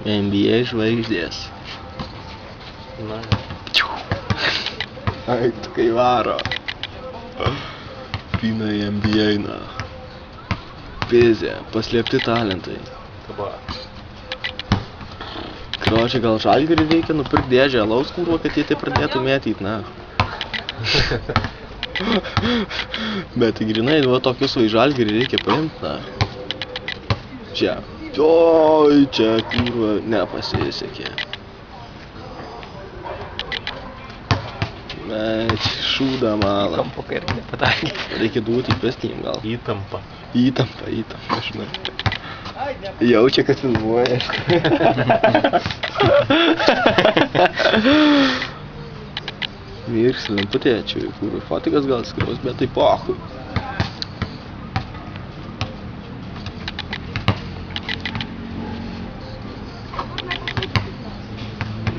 NBA žvaigždės. Na. Ai, tu kai varo. Pina į NBA, na. Pizė, paslėpti talentai. Taba. Kročiai, gal Žalgirį reikia nupirkti dėžę alaus kūro, kad jie tai pradėtų mėtyt, na. Bet grinai, va tokius va į Žalgirį reikia paimti, na. Čia. Oi, čia kūro nepasisekė. Bet šūdą malą. Kampo irgi nepataikė. Reikia duoti įpestim gal. Įtampa. Įtampa, žinai. Jaučia, kad filmuoja. Mirksi lemputė, čia kūrų fotikas gal skriaus, bet tai pohui.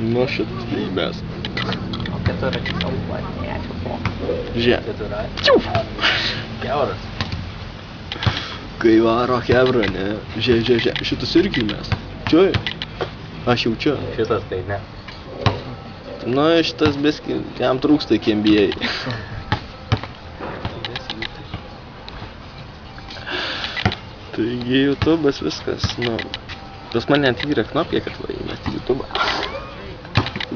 Nu šitas lygmės. O keturračių kalba, ne, čia po. Žiūrėk. Keturračių. Keuras. Kai varo hebra, ne? Žiūrėk, šitas irgi mes. Čia? Aš jau čia. Šitas tai ne. Nu, šitas biski, jam trūksta iki NBA. Taigi YouTube'as viskas, nu. Pas mane atyrė knopkė, kad va įmesti YouTube'ą.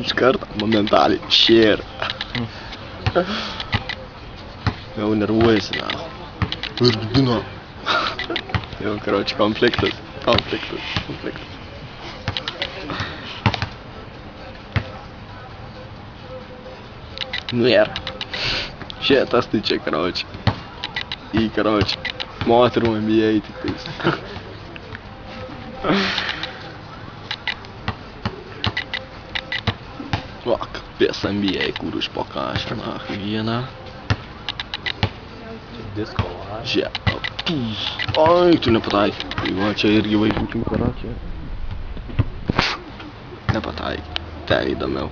Iš karto, momentaliai, share. Jau nervuojasi, na. Ir dino. Jau, karoči, konfliktas. Nu ir. Šitas tai čia, karoči. Karoči. Moterų NBA tik tais. Va, kapės NBA, kur iš pokašę, na, vieną. Disko, va. Žiūrėk. Ai, tu nepataikė. Tai va, čia irgi vaikų karoči. Nepataikė. Ten įdomiau.